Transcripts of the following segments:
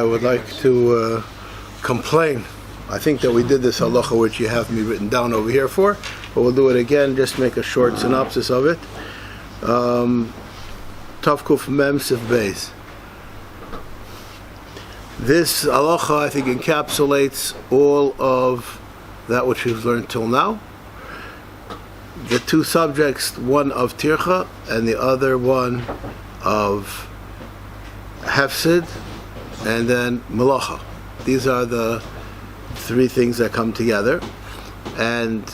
I would like to complain. I think that we did this halacha, which you have me written down over here for, but we'll do it again, just make a short synopsis of it. Tav Kuf Mem Sif Beis. This halacha, I think, encapsulates all of that which we've learned till now. The two subjects, one of tircha and the other one of hefsid, and then malacha. These are the three things that come together. And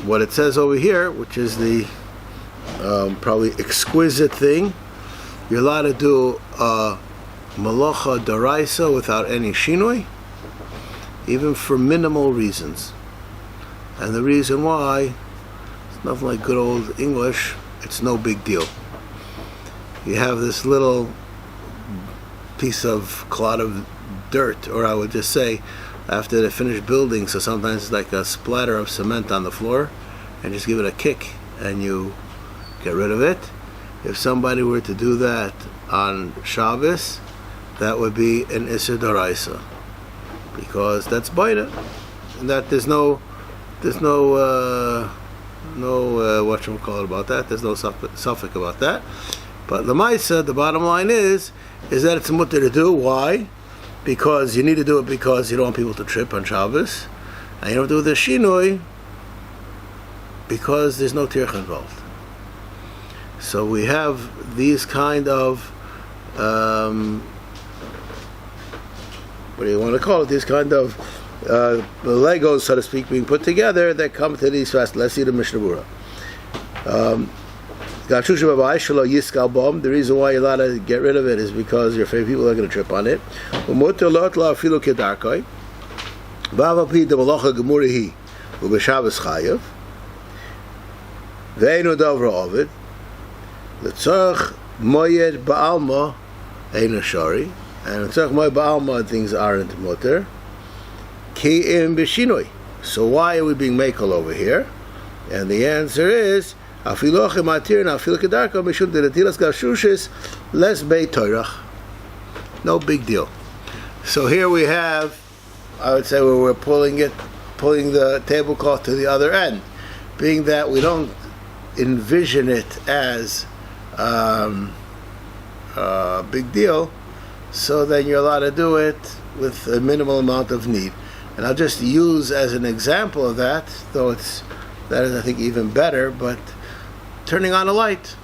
what it says over here, which is the probably exquisite thing, you're allowed to do malacha daraisa without any shinoi, even for minimal reasons. And the reason why, it's nothing like good old English, it's no big deal. You have this little piece of clod of dirt, or I would just say after they finish building, so sometimes it's like a splatter of cement on the floor, and just give it a kick and you get rid of it. If somebody were to do that on Shabbos, that would be an Isser D'Oraisa, because that's baita, and that there's no whatchamacallit about that. There's no suffix about that. But the Maasei, the bottom line is that it's mutter to do. Why? Because you need to do it because you don't want people to trip on Shabbos, and you don't do the shinoi because there's no tircha involved. So we have these kind of what do you want to call it? These kind of Legos, so to speak, being put together that come to these fast. Let's see the Mishnah Berurah. The reason why you're allowed to get rid of it is because your favorite people are going to trip on it. And things aren't mutter. So why are we being makel over here? And the answer is no big deal. So here we have, I would say, where we're pulling the tablecloth to the other end, being that we don't envision it as a big deal, so then you're allowed to do it with a minimal amount of need. And I'll just use as an example of that, though that is, I think, even better, but turning on a light,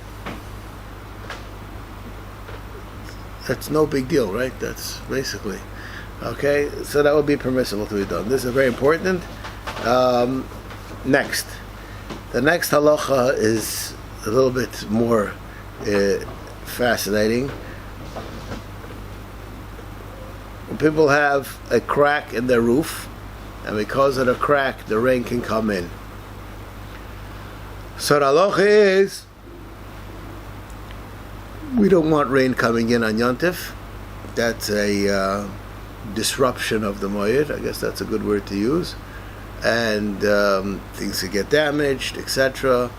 that's no big deal, right? That's basically, okay, so that would be permissible to be done. This is very important. Next. The next halacha is a little bit more fascinating. When people have a crack in their roof, and because of the crack, the rain can come in. So the halacha is, we don't want rain coming in on Yontif. That's a disruption of the moed. I guess that's a good word to use. And things could get damaged, etc.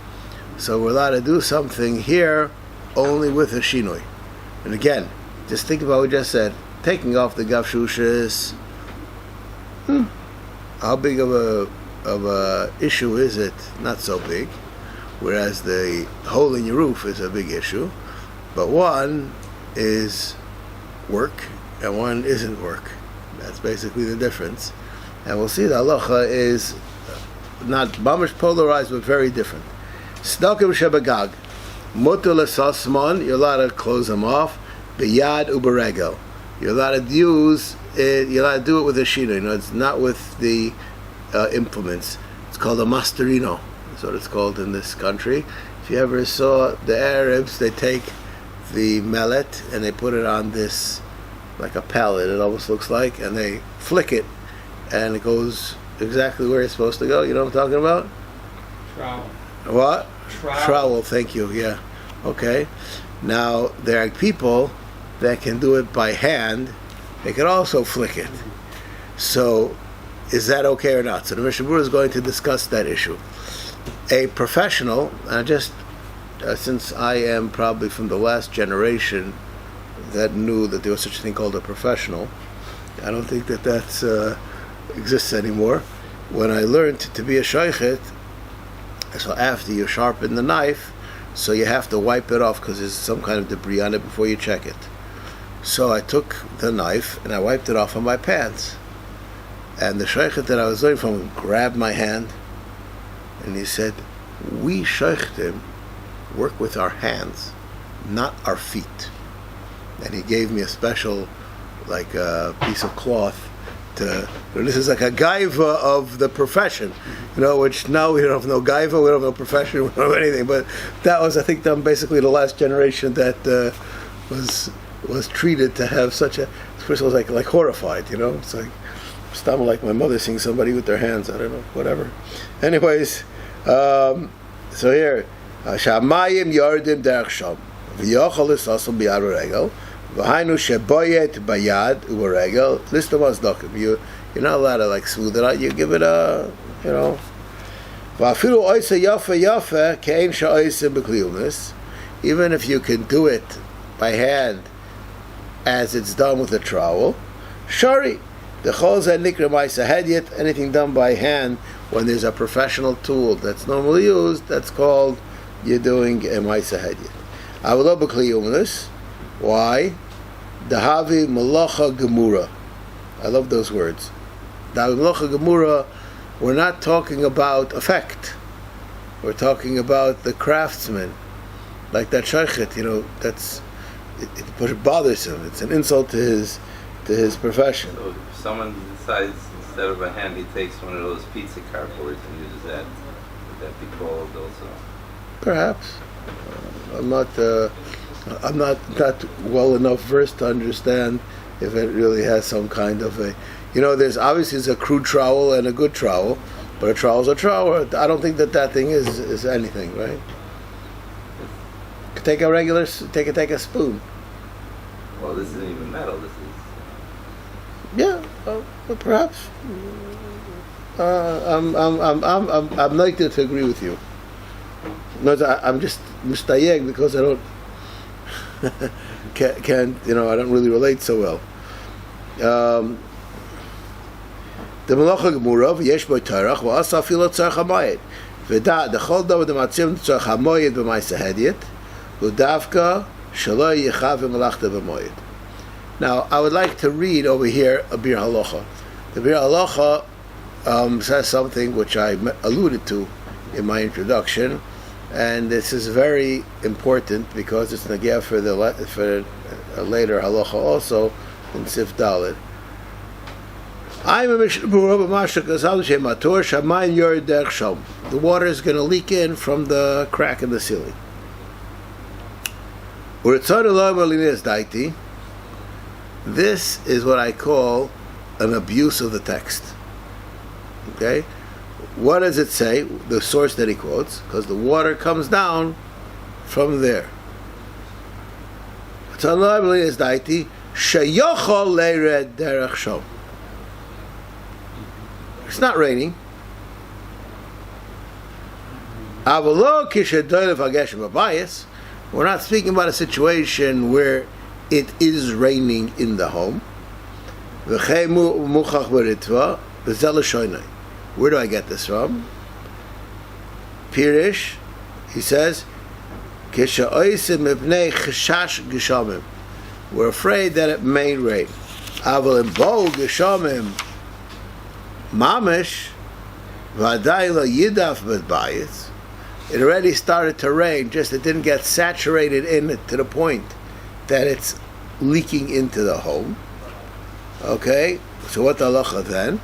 So we're allowed to do something here only with a shinoi. And again, just think about what we just said. Taking off the gavshushis, how big of a issue is it? Not so big. Whereas the hole in your roof is a big issue. But one is work and one isn't work. That's basically the difference. And we'll see the halacha is not mamish polarized, but very different. Snokim shebagag, mutar l'sasman, you're allowed to close them off. Biyad uberegel, you're allowed to use it. You're allowed to do it with a shino. You know, it's not with the implements. It's called a masterino. That's what it's called in this country. If you ever saw the Arabs, they take the mallet and they put it on this, like a pallet, it almost looks like, and they flick it, and it goes exactly where it's supposed to go. You know what I'm talking about? Trowel. What? Trowel, thank you, yeah. Okay. Now, there are people that can do it by hand. They can also flick it. So, is that okay or not? So the Mishnah Berurah is going to discuss that issue. A professional, since I am probably from the last generation that knew that there was such a thing called a professional, I don't think that that's exists anymore. When I learned to be a shochet, so after you sharpen the knife, so you have to wipe it off because there's some kind of debris on it before you check it. So I took the knife and I wiped it off on my pants. And the shochet that I was learning from grabbed my hand and he said, "We shochetim work with our hands, not our feet." And he gave me a special, like a piece of cloth. This is like a gaiva of the profession, which now we don't have no gaiva, we don't have no profession, we don't have anything. But that was, I think, basically the last generation that was treated to have such a. First, I was like horrified, It's like my mother seeing somebody with their hands. I don't know, whatever. Anyways, so here, shamayim yardim derech sham, v'yochol isasam biyad uregel. V'hainu sheboyet bayad uregel. List of asdakim. You're not allowed to smooth it out. You give it a, V'afilu oisa yafa yafa ke'im sha'oisa b'kliyumis. Even if you can do it by hand, as it's done with a trowel, shari. The chol zeh nikra Maasei Hediot. Anything done by hand when there's a professional tool that's normally used, that's called you're doing a Maasei Hediot. Avlo b'kliyumis. Why? Dahavi malacha gemura. I love those words. Dahavi malacha gemura. We're not talking about effect. We're talking about the craftsman, like that shochet. That's it bothers him. It's an insult to his profession. So if someone decides instead of a hand he takes one of those pizza cardboards and uses that, would that be called also? Perhaps. I'm not well enough versed to understand if it really has some kind of a. There's obviously a crude trowel and a good trowel, but a trowel's a trowel. I don't think that thing is anything, right? Take a regular, take a spoon. Well, this isn't even metal. This is. Yeah, perhaps. I'm likely to agree with you. No, I'm just mistayeg because I don't. Can't I don't really relate so well. The malacha gemura v'yesh bo tarach v'asa afilo Chol Hamoed v'da dechol davar dematzim Chol Hamoed b'Maasei Hediot v'davka shelo yichav v'malachta b'moed. Now I would like to read over here a Bir Halacha. The Bir Halacha says something which I alluded to in my introduction. And this is very important because it's nageh for a later halacha also in Sif Dalet. I'm a Mishnah Berurah the water is going to leak in from the crack in the ceiling. This is what I call an abuse of the text. Okay? What does it say? The source that he quotes, because the water comes down from there. It's not raining. We're not speaking about a situation where it is raining in the home. Where do I get this from? Pirish, he says, we're afraid that it may rain. It already started to rain, just it didn't get saturated in it to the point that it's leaking into the home. Okay, so what the halacha then?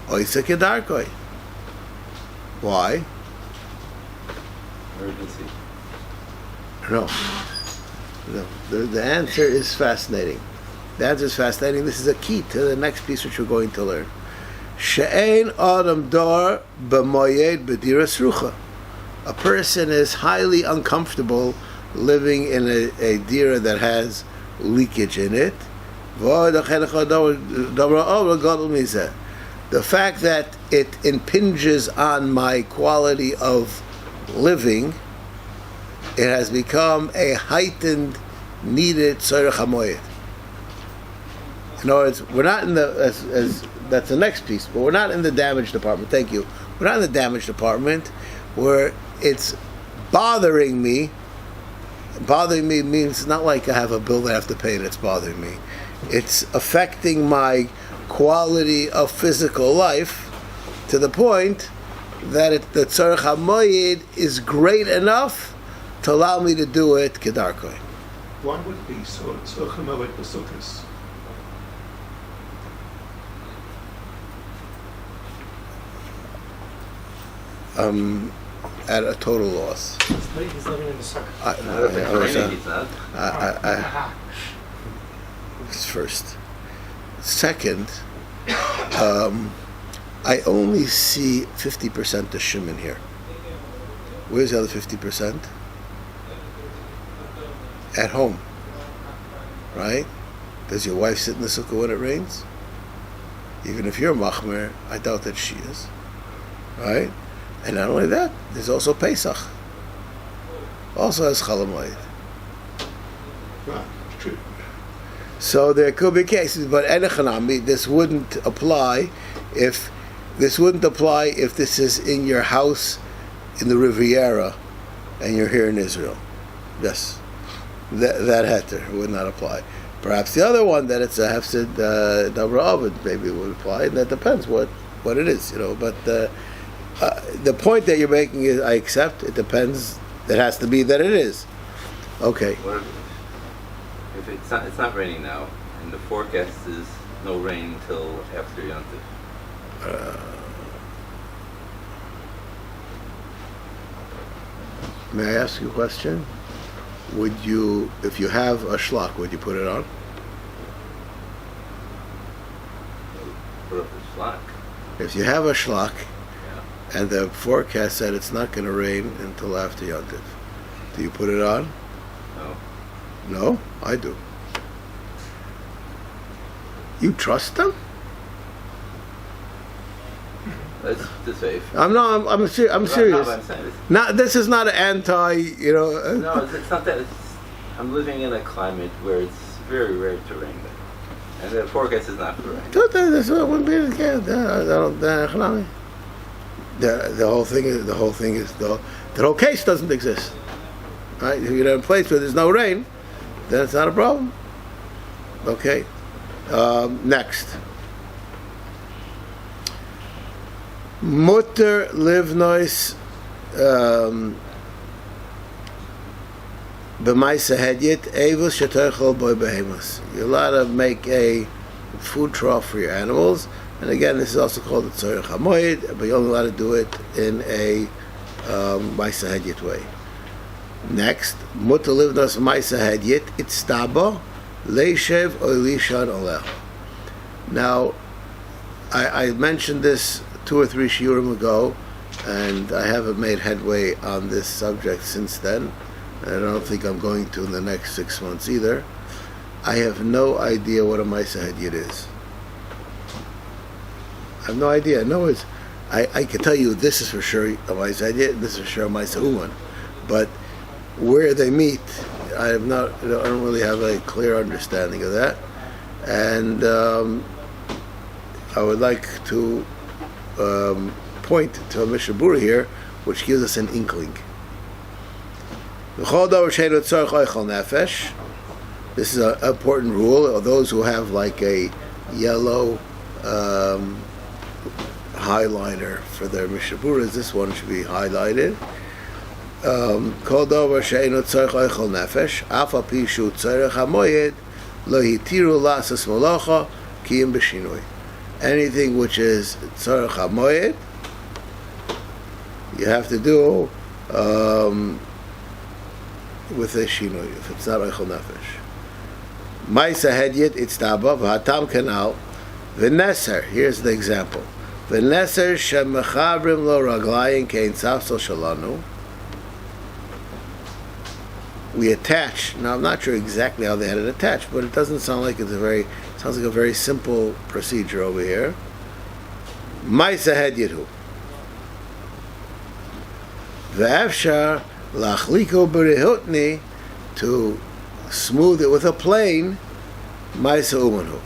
Oisa kedarkoi. Why? Emergency. No. The answer is fascinating. This is a key to the next piece which we're going to learn. She'ein adam dar b'moyed b'diras rucha. A person is highly uncomfortable living in a dira that has leakage in it. The fact that it impinges on my quality of living, it has become a heightened, needed Chol Hamoed. In other words, we're not in the as that's the next piece, but we're not in the damage department. Thank you. We're not in the damage department where it's bothering me. Bothering me means not like I have a bill that I have to pay and it's bothering me. It's affecting my quality of physical life to the point that the Chol Hamoed is great enough to allow me to do it kedarkoi. Why would it be so Chol Hamoed b'sukkos? At a total loss. He's living in the sukkah. First. Second, I only see 50% of shim in here. Where's the other 50%? At home. Right? Does your wife sit in the sukkah when it rains? Even if you're machmer, I doubt that she is. Right? And not only that, there's also Pesach. Also has Chol Hamoed. Right, true. So there could be cases, but Enechanami, this wouldn't apply if this is in your house in the Riviera and you're here in Israel. Yes, that heter would not apply. Perhaps the other one, that it's a hefsid davra, maybe it would apply, and that depends what it is, But the point that you're making is, I accept. It depends. It has to be that it is. Okay. What if it's not raining now, and the forecast is no rain until after Yom Tov? May I ask you a question? Would you, if you have a shlach, would you put it on? Put up the slack. If you have a shlach, and the forecast said it's not going to rain until after Yom Tov, do you put it on? No. No? I do. You trust them? That's the safe. I'm serious. I'm saying is, This is not an anti, no, it's not that. I'm living in a climate where it's very rare to rain, and the forecast is not for rain. That wouldn't be the case. The whole thing is the whole case doesn't exist. Right? If you're in a place where there's no rain, then it's not a problem. Okay. Next. Mutter livnois b'maasei hediot evus shetochel boy behemus. You're allowed to make a food trough for your animals, and again, this is also called the Chol Hamoed, but you're only allowed to do it in a Maasei Hediot way. Next, mutter livnois Maasei Hediot itztaba leishev or lishan oleh. Now, I mentioned this 2 or 3 shiurim ago, and I haven't made headway on this subject since then. And I don't think I'm going to in the next 6 months either. I have no idea what a Maasei Hediot is. I have no idea. No, it's I can tell you this is for sure a Maasei Hediot, and this is for sure a Maasei Uman, but where they meet, I don't really have a clear understanding of that, and I would like to point to a Mishnah Berurah here, which gives us an inkling. This is an important rule. Those who have like a yellow highlighter for their Mishnah Berurahs, this one should be highlighted. Kol davar she'eino tzarich oichel nefesh, af al pi shu tzarich hamoed, lo hitiru lasas malacha kiyim b'shinui. Anything which is trough Hamoed, you have to do with a shinui if it's not oichel nefesh. Maasei Hediot itztaba v'hatam kanal v'neser. Here's the example. V'neser shemechavrim lo raglayin kein safsel shalanu. We attach. Now I'm not sure exactly how they had it attached, but it doesn't sound like sounds like a very simple procedure over here. Maasei Hediot V'efshar lachliko b'rehutni, to smooth it with a plane, Maasei Uman.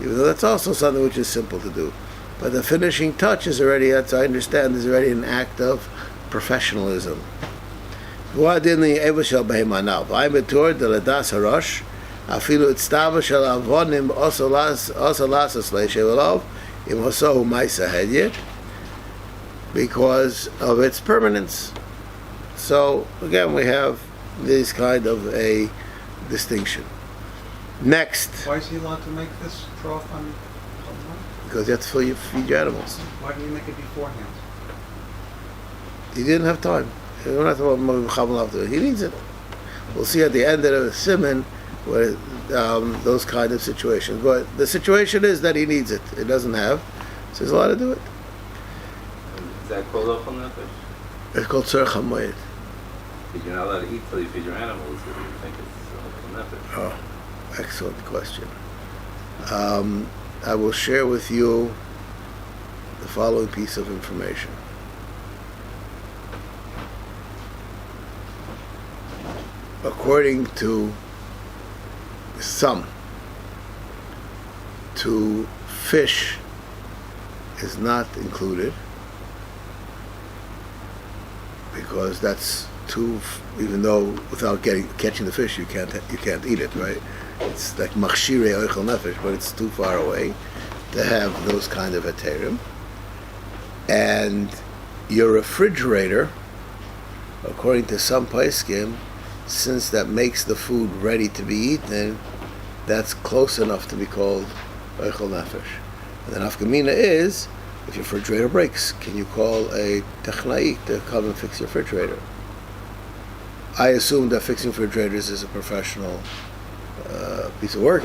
even though that's also something which is simple to do. But the finishing touch is already, as I understand, is already an act of professionalism. What in the Eva shall behema now? I'm a tour de la das harosh. Afilu itztava shall avonim also lasas leishevelov im hosohu Maasei Hediot, because of its permanence. So again, we have this kind of a distinction. Next, Why is he allowed to make this trough on? because you have to feed your animals. Why didn't he make it beforehand? He didn't have time. He don't have to. He needs it. We'll see at the end of the simon where those kind of situations. But the situation is that he needs it. He doesn't have, so he's allowed to do it. Is that called ochel nefesh? It's called Chol Hamoed. Because you're not allowed to eat till you feed your animals. If you think it's ochel nefesh. Oh, excellent question. I will share with you the following piece of information. According to some, to fish is not included because that's too. Even though without catching the fish, you can't eat it, right? It's like machshirei ochel nefesh, but it's too far away to have those kind of heterim. And your refrigerator, according to some poskim, since that makes the food ready to be eaten, that's close enough to be called ochel nefesh. And the nafkamina is, if your refrigerator breaks, can you call a technai to come and fix your refrigerator? I assume that fixing refrigerators is a professional piece of work,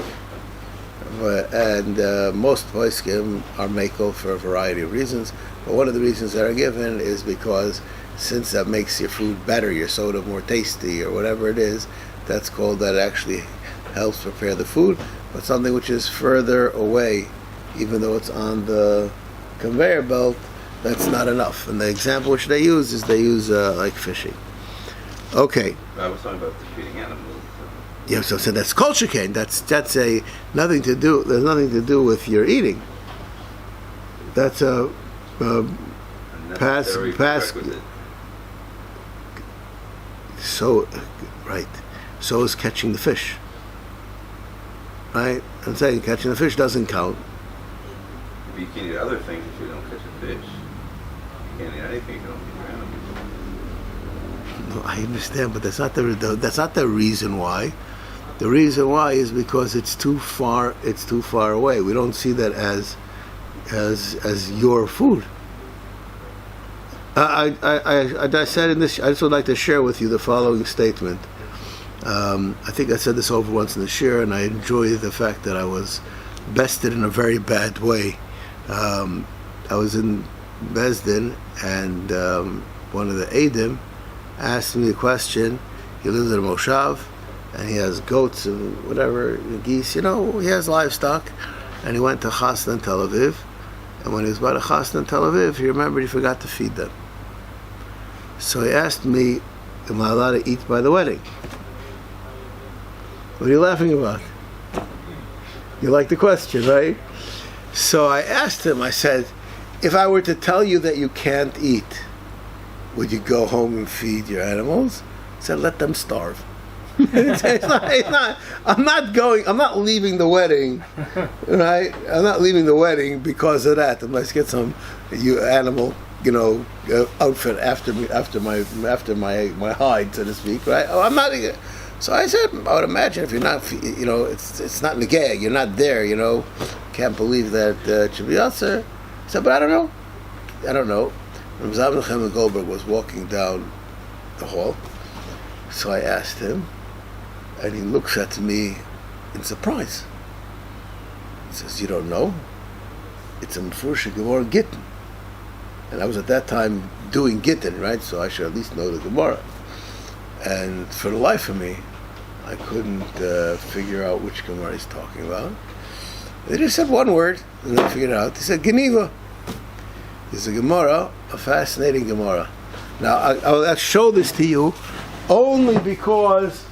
and most poskim are makel for a variety of reasons. But one of the reasons that are given is because since that makes your food better, your soda more tasty, or whatever it is, that's called, that actually helps prepare the food. But something which is further away, even though it's on the conveyor belt, that's not enough. And the example which they use is like fishing. Okay. I was talking about the feeding animals. Yeah, so that's kol shekain. That's a nothing to do. There's nothing to do with your eating. That's a pass. So, right. So is catching the fish. Right? I'm saying catching the fish doesn't count. But you can eat other things if you don't catch a fish. You can't eat anything if you don't feed your animals. No, I understand, but that's not the reason why. The reason why is because it's too far. It's too far away. We don't see that as your food. I said in this. I just would like to share with you the following statement. I think I said this over once in the shir, and I enjoy the fact that I was bested in a very bad way. I was in Besdin, and one of the Eidim asked me a question. He lives in a moshav, and he has goats and whatever, geese, he has livestock. And he went to Chasna in Tel Aviv, and when he was by the Chasna in Tel Aviv, he remembered he forgot to feed them. So he asked me, am I allowed to eat by the wedding? What are you laughing about? You like the question, right? So I asked him, I said, if I were to tell you that you can't eat, would you go home and feed your animals? He said, let them starve. I'm not leaving the wedding, right? I'm not leaving the wedding because of that. Unless I get some animal, outfit after my hide, so to speak, right? Oh, I'm not. So I said, I would imagine if you're not, it's not in the gag. You're not there, Can't believe that it should be Yatzer. I said, but I don't know. Rabbi Avrohom Goldberg was walking down the hall, so I asked him, and he looks at me in surprise. He says, you don't know? It's a Mefurish Gemara Gittin. And I was at that time doing Gittin, right? So I should at least know the Gemara. And for the life of me, I couldn't figure out which Gemara he's talking about. They just said one word, and I figured it out. They said, Geniva. It's a Gemara, a fascinating Gemara. Now, I'll show this to you only because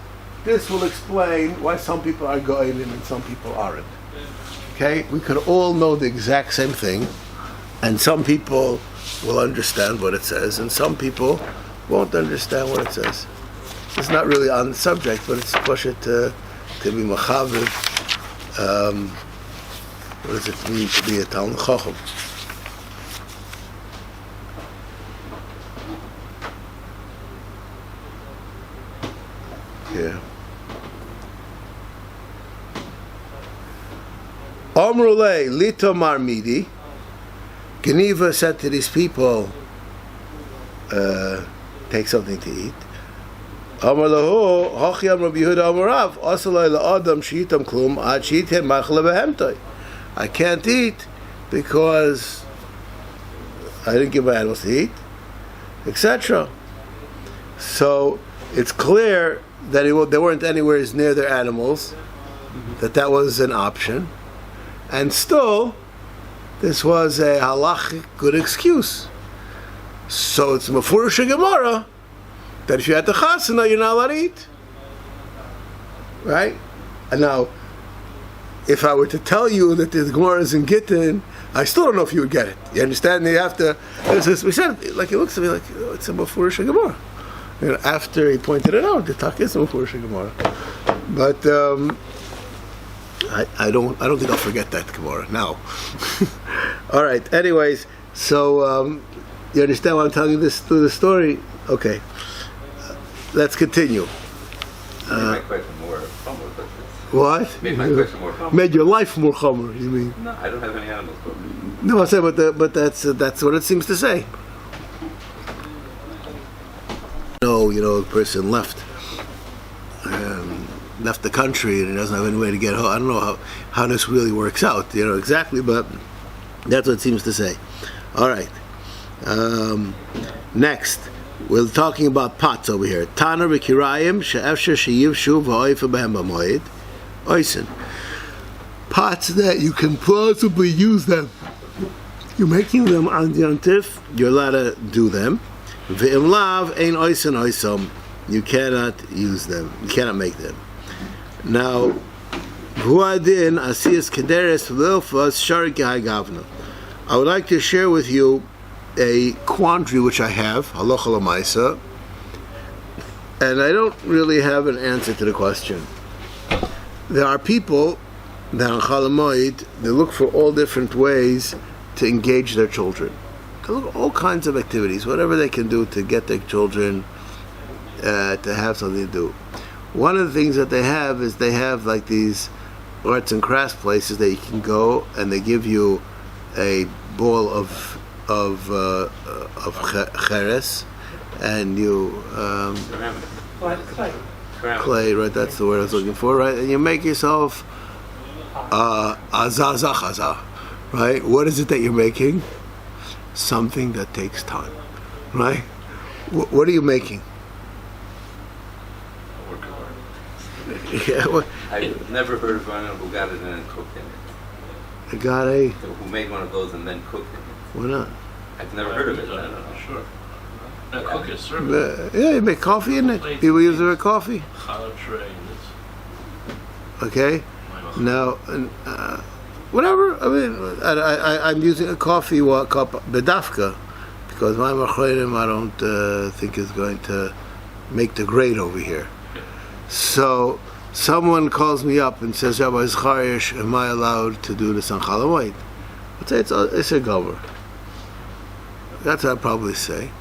this will explain why some people are goyim and some people aren't. Okay, we could all know the exact same thing, and some people will understand what it says, and some people won't understand what it says. It's not really on the subject, but it's push it to be machavid. What does it mean to be a Talmid Chacham? Yeah. Amrulei litomar midi. Geniva said to these people, take something to eat. Amar lahu, hachiyam Rabbi Yehuda Amarav, asalai la'adam she'itam klum ad she'item machle behemtoi. I can't eat because I didn't give my animals to eat, etc. So it's clear that they weren't anywhere near their animals, that was an option, and still this was a halachic good excuse. So it's mefurish Gemara that if you're at the chasana, you're not allowed to eat, right? And now, if I were to tell you that the Gemara is in Gittin, I still don't know if you would get it. You understand? You have to. We said, like, it looks to me like it's a mefurish Gemara. After he pointed it out, the tak is a mefurish Gemara. But I don't think I'll forget that Gemara now. All right. Anyways, so you understand why I'm telling you this through the story? Okay. Let's continue. My question more humble, but what? made my question more humble. Made your life more chomer, you mean? No, I don't have any animals. But No, I said, but that's what it seems to say. No, the person left the country and he doesn't have any way to get home. I don't know how this really works out, exactly, but that's what it seems to say. All right. Next, we're talking about pots over here. Tana v'kirayim she'efsher sheyivshu v'oifa b'hem b'moed oisin. Pots that you can plausibly use them. You're making them on the Yontif, you're allowed to do them. V'im lav ein oisin oisam. You cannot use them. You cannot make them. Now, v'uadin asiyas kederes v'ilfas sharik hai gavna. I would like to share with you a quandary which I have, halacha l'maisa, and I don't really have an answer to the question. There are people that on Chol Hamoed, they look for all different ways to engage their children. They look at all kinds of activities, whatever they can do to get their children to have something to do. One of the things that they have is they have like these arts and crafts places that you can go, and they give you a ball of cheres, and you clay, right? That's the word I was looking for, right? And you make yourself azazachaza, right? What is it that you're making? Something that takes time, right? What are you making? Yeah, I've never heard of anyone who got it and then cooked in it. Who made one of those and then cooked in it. Why not? I've never heard of it. I don't know. Sure. Now cook it, serve it. Yeah, you make coffee in it. People use it for coffee. Challah tray. Okay. Now, whatever. I mean, I'm using a coffee cup bedafka because my machreidim I don't think is going to make the grade over here. So someone calls me up and says, Rabbi Zachariash, am I allowed to do this on Chol Hamoed? I'd say it's a gover. That's what I'd probably say.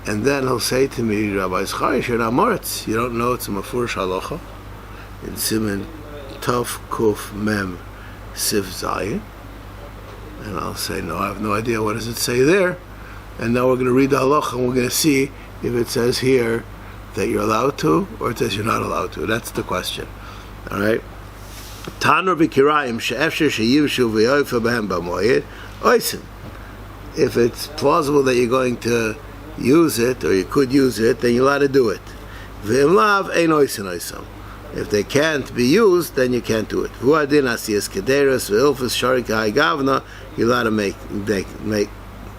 And then he'll say to me, Rabbi Zachariash, you're not moritz. You don't know it's a mefurish halacha in Siman Tov Kuf Mem Sif Zayin. And I'll say, no, I have no idea. What does it say there? And now we're going to read the halacha and we're going to see if it says here that you're allowed to, or it says you're not allowed to. That's the question. All right. Tanur b'kirayim she'efsher sheyivshu v'yoyfa b'hem b'moed oisin. If it's plausible that you're going to use it, or you could use it, then you're allowed to do it. V'im lav ein oisin oisam. If they can't be used, then you can't do it. V'uadin asiyas kederas v'ilfas sharik hai gavna. You're allowed to make.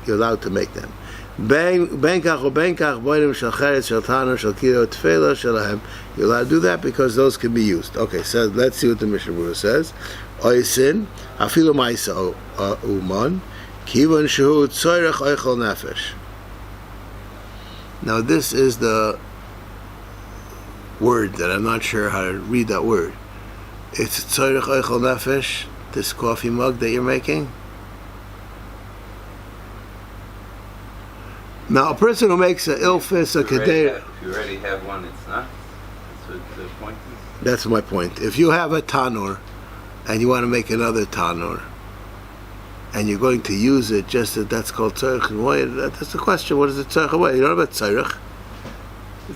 You're allowed to make them. You're allowed to do that because those can be used. Okay, so let's see what the Mishnah Berurah says. oisin afilu ma'isa uman kivan shehu tzorech oichel nefesh. Now this is the word that I'm not sure how to read that word. It's tzorech oichel nefesh, this coffee mug that you're making. Now a person who makes an ilfis, a kedera. If you already have one, it's not. That's what the point is. That's my point. If you have a tanur and you want to make another tanur and you're going to use it, just that's called tzarech hamoed. That's the question. What is it tzarech hamoed? You don't know about tzarech.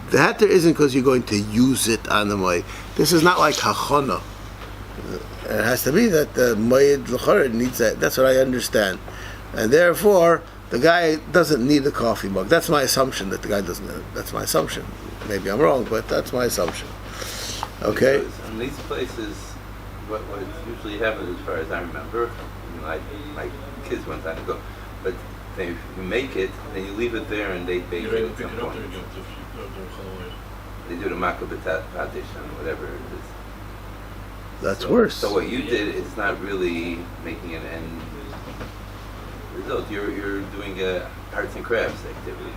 The heter isn't because you're going to use it on the moed. This is not like hachana. It has to be that the moed l'chorah needs that. That's what I understand, and therefore the guy doesn't need a coffee mug. That's my assumption that the guy doesn't. That's my assumption. Maybe I'm wrong, but that's my assumption. Okay. Because in these places, what usually happens, as far as I remember, like my kids one time ago, but you make it, then you leave it there, and they bake You're it able at to pick some it up point. there, you have to They do the makabatish or whatever it is. That's worse. So what you did is not really making an end result. You're doing a arts and crafts activity.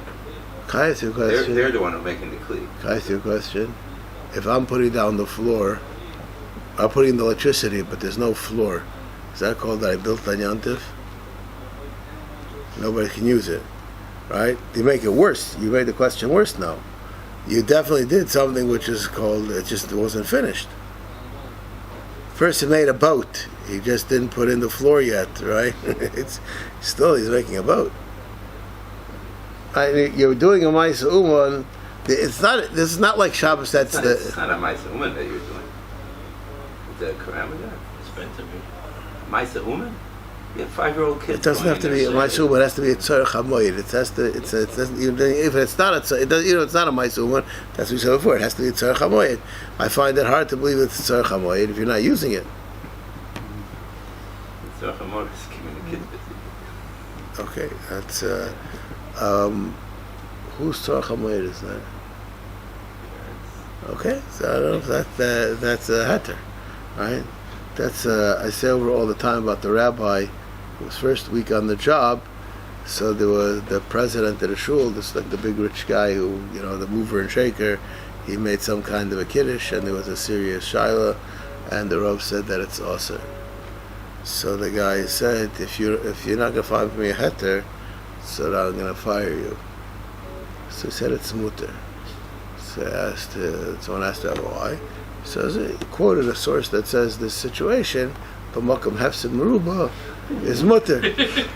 Can I ask you a question? They're the one who's making the kli. Can I ask you a question? If I'm putting down the floor, I'm putting the electricity, but there's no floor. Is that called that I built on Yantif? Nobody can use it, right? You make it worse. You made the question worse now. You definitely did something which is called, it just wasn't finished. First he made a boat. He just didn't put in the floor yet, right? It's still, he's making a boat. You're doing a Maasei Uman. It's not. This is not like Shabbos. That's It's not a Maasei Uman that you're doing. It's a karamada. It's meant to be. Maasei Uman? You have 5-year-old kids. It doesn't have to be a Maasei Uman. It has to be a Chol Hamoed. It has to. If it's not a, it's not a Maasei Uman. That's what we said before. It has to be a Chol Hamoed. I find it hard to believe it's a Chol Hamoed if you're not using it. So Hamoed is keeping the kids busy. Okay, that's. Whose Chol Hamoed is that? Okay, so I don't know if that's a heter, right? That's I say over all the time about the rabbi who was first week on the job. So there was the president of the shul, this like the big rich guy who, the mover and shaker. He made some kind of a kiddush, and there was a serious shaila, and the Rav said that it's asur. So the guy said, if you're not gonna find me a heter, so I'm gonna fire you. So he said it's mutter. So someone asked him why. So he quoted a source that says this situation, b'makom hefsid meruba, is mutter.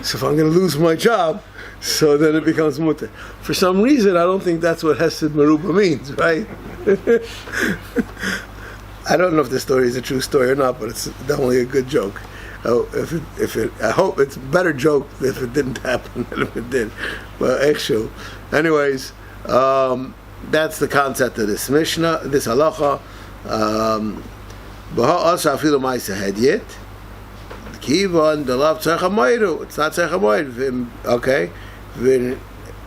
So if I'm going to lose my job, so then it becomes mutter. For some reason, I don't think that's what hefsid meruba means, right? I don't know if this story is a true story or not, but it's definitely a good joke. I hope it's a better joke if it didn't happen than if it did. But actually, anyways. That's the concept of this Mishnah, this halacha. Also, afilu Maasei Hediot. Kivan the love tzarech hamoed. It's not tzarech hamoed. Okay.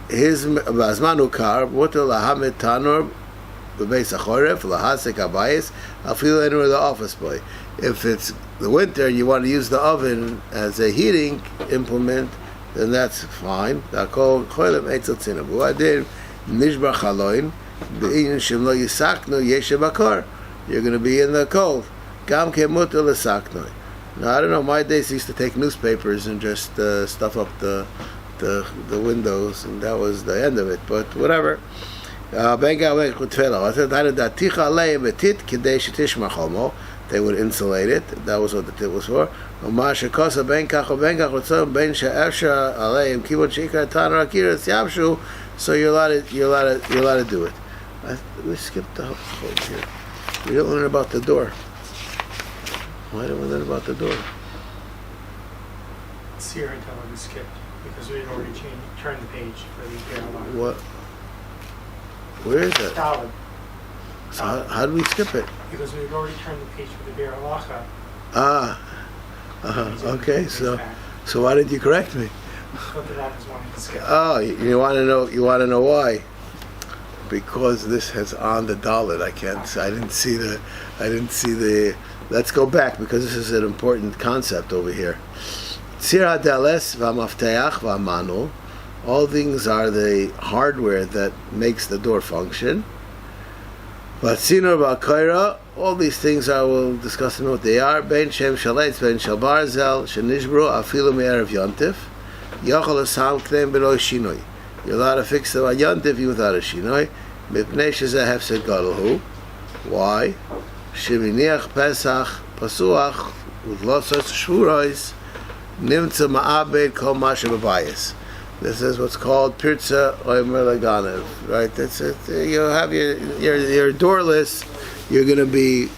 His bazmanu kar mutar lahamed tanur b'beis achoref lahasek habayis afilu enter the office boy. If it's the winter and you want to use the oven as a heating implement, then that's fine. Dakol cholim eitzel tzinabu. I did. Nishbar chaloin, be'in shem lo yisakno yeshe bakar. You're going to be in the cold. Gam ke mutar l'sakno. Now I don't know. My days used to take newspapers and just stuff up the windows, and that was the end of it. But whatever. They would insulate it. That was what the tip was for. So you're allowed to do it. We skipped the whole here. We didn't learn about the door. Why didn't we learn about the door? It's here until we skipped because we had already turned the page for the Halacha. What? Where is it? Solid. So how did we skip it? Because we had already turned the page for the Halacha. Okay. So why didn't you correct me? But the rabbis wanted to skip. Oh, you want to know? You want to know why? Because this has on the dalet. I didn't see the let's go back because this is an important concept over here. Tzir hadales v'mafteach v'manu. All things are the hardware that makes the door function. Vatzinor v'akaira. All these things I will discuss in what they are. Ben shem shaletz, ben shel barzel, shenishbru afilu me'erev yontif. Yachal asam kneim b'lo shinoi. You're allowed to fix them on yontif even without a shinoi. Mipnei shezeh hefsed gadol. Why? Sheminiach Pesach Pasuach with Losos Shvuros Nimtza Ma'abed Kol Masha B'Bayis. This is what's called Pirza Omer Laganev. Right? That's it. You have your doorless. You're going to be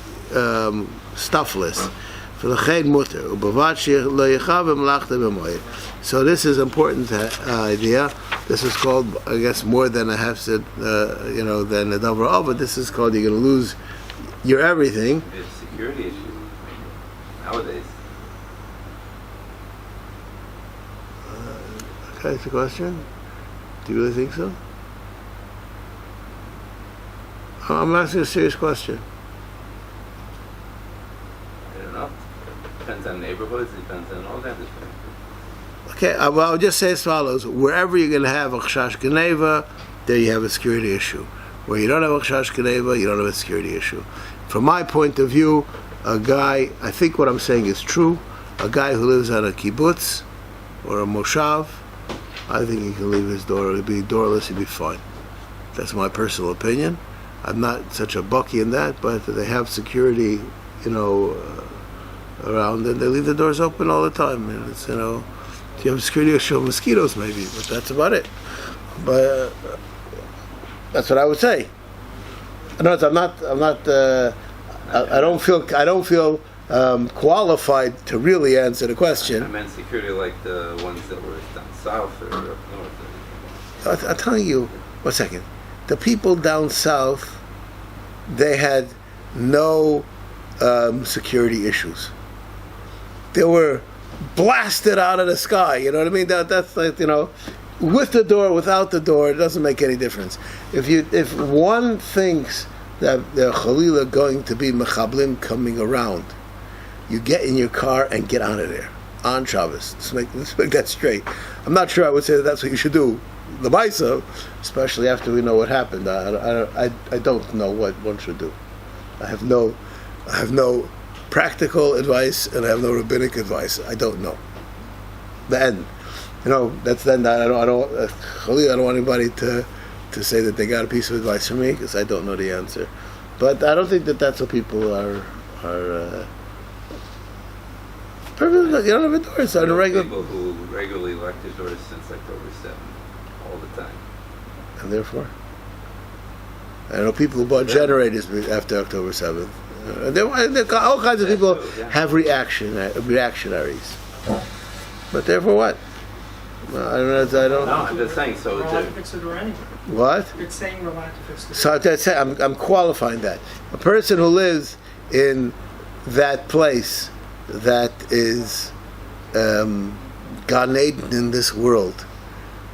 stuffless. For the Ched Mutter Ubavachi Lo Yechav Melachta B'Moed. So this is important idea. This is called, I guess, more than a hefsed, than a davar. But this is called you're going to lose your everything. It's a security issue nowadays. Okay, it's a question. Do you really think so? I'm asking a serious question. I don't know. Depends on neighborhoods. Depends on all kinds of things. Okay, well, I'll just say as follows. Wherever you're going to have a chash geneva, there you have a security issue. Where you don't have a chash geneva, you don't have a security issue. From my point of view, a guy, I think what I'm saying is true, a guy who lives on a kibbutz or a moshav, I think he can leave his door, he'll be doorless, he'll be fine. That's my personal opinion. I'm not such a bucky in that, but they have security, around, and they leave the doors open all the time. And it's, if you have a security issue of mosquitoes, maybe, but that's about it. But that's what I would say. No, I'm not. I don't feel qualified to really answer the question. I meant security like the ones that were down south or up north. I'm telling you. 1 second. The people down south, they had no security issues. They were blasted out of the sky. You know what I mean? That's like, with the door, without the door, it doesn't make any difference. If one thinks that they're Chalila going to be Mechablim coming around, you get in your car and get out of there on Shabbos. Let's make that straight. I'm not sure I would say that's what you should do, the Maisa, especially after we know what happened. I don't know what one should do. I have no practical advice and I have no rabbinic advice. I don't know. Then, that's then. I don't want anybody to say that they got a piece of advice from me because I don't know the answer. But I don't think that that's what people are. You don't have a door. So regular people who regularly lock their doors since October 7th, all the time. And therefore, I know people who bought generators after October 7th. All kinds of people have reactionaries. But therefore what? Well, I don't. No, I'm just saying. So We're allowed to fix the door anyway. What? It's saying we're allowed to fix the door. So that's it. I'm qualifying that. A person who lives in that place that is Gan Eden in this world,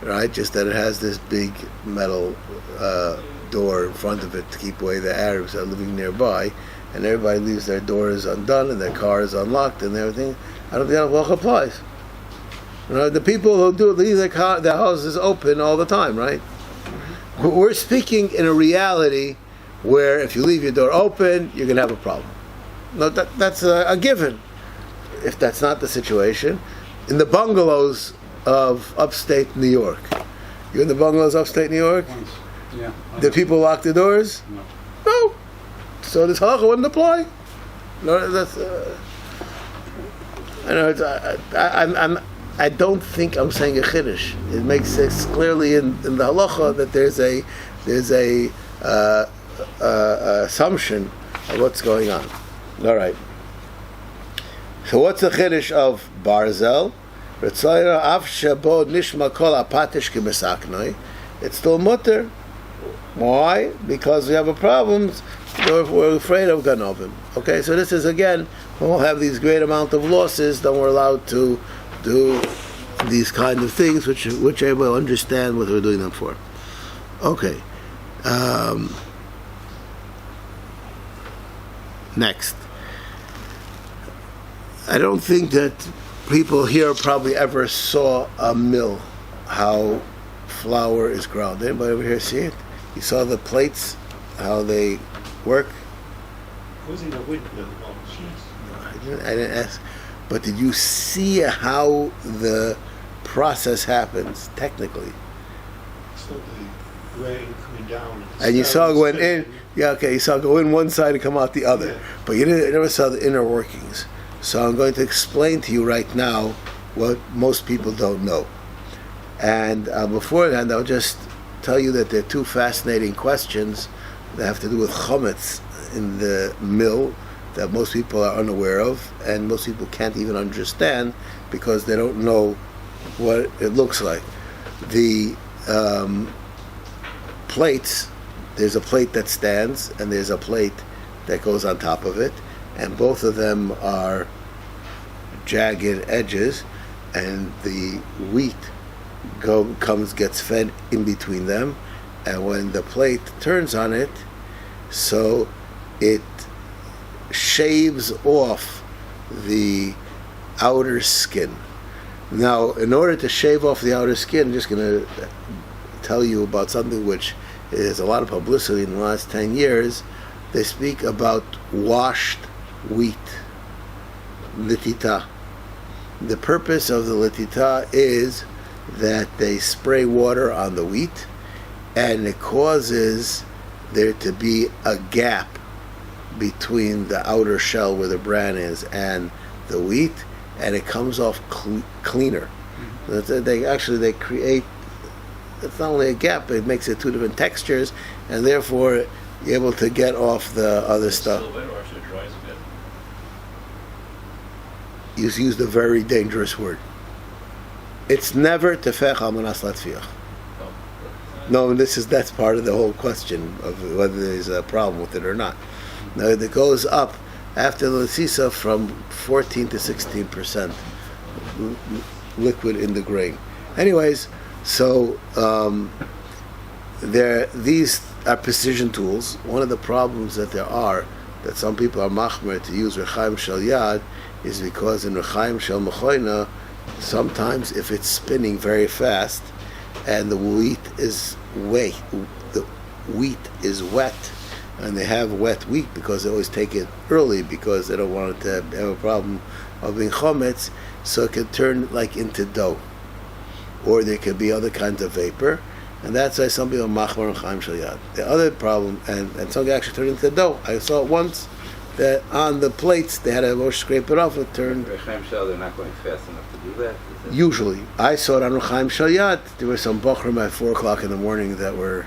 right? Just that it has this big metal door in front of it to keep away the Arabs that are living nearby, and everybody leaves their doors undone and their car is unlocked and everything. I don't think that halacha applies. The people who leave their houses open all the time, right? We're speaking in a reality where if you leave your door open, you're going to have a problem. No, that's a given. If that's not the situation, in the bungalows of upstate New York, you're in the bungalows of upstate New York? Yeah. Did people lock the doors? No. So this halacha wouldn't apply. No, that's. I don't think I'm saying a chiddush. It makes sense clearly in the halacha that there's a assumption of what's going on. All right. So what's the chiddush of barzel? It's still mutter. Why? Because we have a problem. We're afraid of ganovim. Okay, so this is again, we'll have these great amount of losses, then we're allowed to do these kind of things, which everybody will understand what we're doing them for. Okay. Next. I don't think that people here probably ever saw a mill, how flour is ground. Anybody over here see it? You saw the plates, how they work? Was in a windmill on cheese. I didn't ask. But did you see how the process happens technically? So the grain coming down. And you saw it going in, you saw it go in one side and come out the other. Yeah. But you never saw the inner workings. So I'm going to explain to you right now what most people don't know. And beforehand, I'll just tell you that there are two fascinating questions that have to do with chametz in the mill that most people are unaware of, and most people can't even understand because they don't know what it looks like. The plates, there's a plate that stands and there's a plate that goes on top of it, and both of them are jagged edges, and the wheat gets fed in between them, and when the plate turns on it, so it shaves off the outer skin. Now, in order to shave off the outer skin, I'm just going to tell you about something which is a lot of publicity in the last 10 years. They speak about washed wheat, litita. The purpose of the litita is that they spray water on the wheat, and it causes there to be a gap between the outer shell where the bran is and the wheat, and it comes off cleaner. They create, it's not only a gap, it makes it two different textures, and therefore you're able to get off the other stuff. Still wet or actually dries a bit? You used a very dangerous word. It's never tefech al manas latfiach. No, that's part of the whole question of whether there's a problem with it or not. Now it goes up after the sisa from 14 to 16% liquid in the grain. Anyways, so these are precision tools. One of the problems that some people are machmer to use rechaim shel yad is because in rechaim shel mechoina, sometimes if it's spinning very fast and the wheat is wet, and they have wet wheat because they always take it early because they don't want it to have a problem of being chometz, so it can turn like into dough, or there could be other kinds of vapor, and that's why some people machmer and chaim shel yad. The other problem, and some actually turned into dough. I saw it once that on the plates they had to scrape it off. It turned. Rechaim shel, they're not going fast enough to do that. Usually, I saw it on rechaim shel yad. There were some bochrim at 4:00 in the morning that were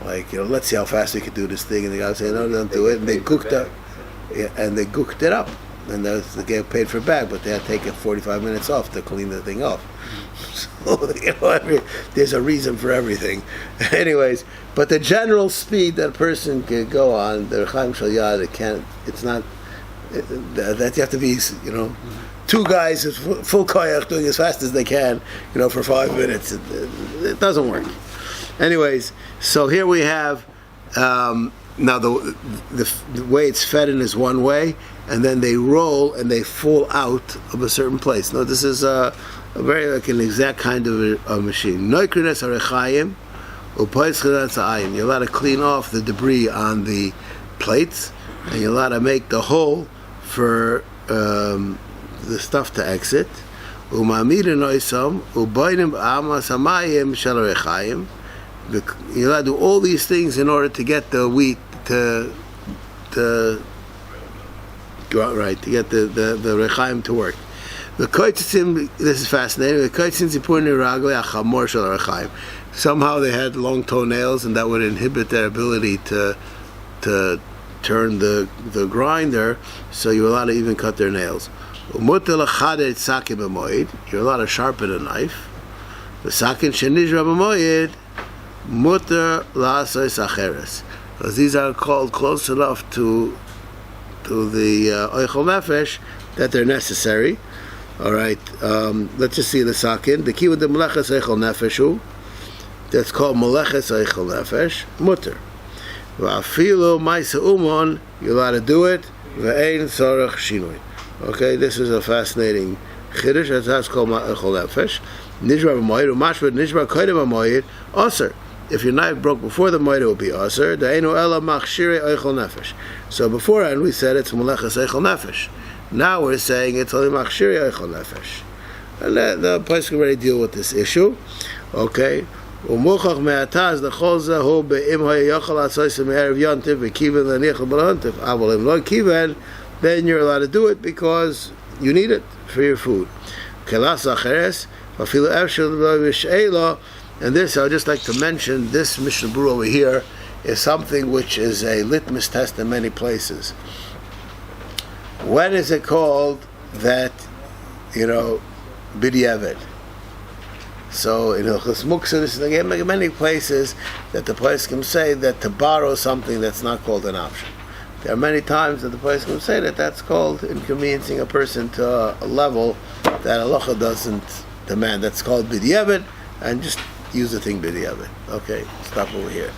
like, let's see how fast we could do this thing, and the guy was saying, no, don't do it, and they cooked up, and they cooked it up, and they get paid for a bag, but they had to take 45 minutes off to clean the thing off. So, there's a reason for everything. Anyways, but the general speed that a person can go on, the rechaim shel yad, that you have to be, two guys at full koyach doing as fast as they can, for 5 minutes. It doesn't work. Anyways, so here we have now the way it's fed in is one way, and then they roll and they fall out of a certain place. Now this is a very an exact kind of a machine. You're allowed to clean off the debris on the plates, and you're allowed to make the hole for the stuff to exit. You're allowed to do all these things in order to get the wheat to go out right, to get the rechaim to work. This is fascinating. Somehow they had long toenails, and that would inhibit their ability to turn the grinder, so you're allowed to even cut their nails. You're allowed to sharpen a knife. Mutter la'asos acheres, because these are called close enough to the oichel nefesh that they're necessary. All right, let's just see the sakin. The key with the meleches oichel nefeshu, that's called meleches oichel nefesh mutter. Va'afilu ma'aseh umon, you're allowed to do it. Ve'ein tzorach shinui. Okay, this is a fascinating chiddush. That's called chol nefesh. Nishbar b'moed umashbet nishbar koydem b'moed aser. If your knife broke before the moed, it will be aser. Da'enu ela machshirei eichel nefesh. So beforehand we said it's melechas eichel nefesh. Now we're saying it's only machshirei eichel nefesh. And the place can already deal with this issue. Okay. Umuchach me'ataz l'chol zahu be'im ha'yachal atzoyse me'erev yontiv v'kiven l'nichel b'l'hontiv. Aval im lo kiven, then you're allowed to do it because you need it for your food. Kelas acheres v'afilu efshel v'she'ela. And this, I would just like to mention, this Mishnah Berurah over here is something which is a litmus test in many places. When is it called that, b'diavad? So in Hilchos Muktzah, this is again many places that the place can say that to borrow something that's not called an option. There are many times that the place can say that that's called inconveniencing a person to a level that halacha doesn't demand. That's called b'diavad, and just use the thing b'diavad. Okay, stop over here.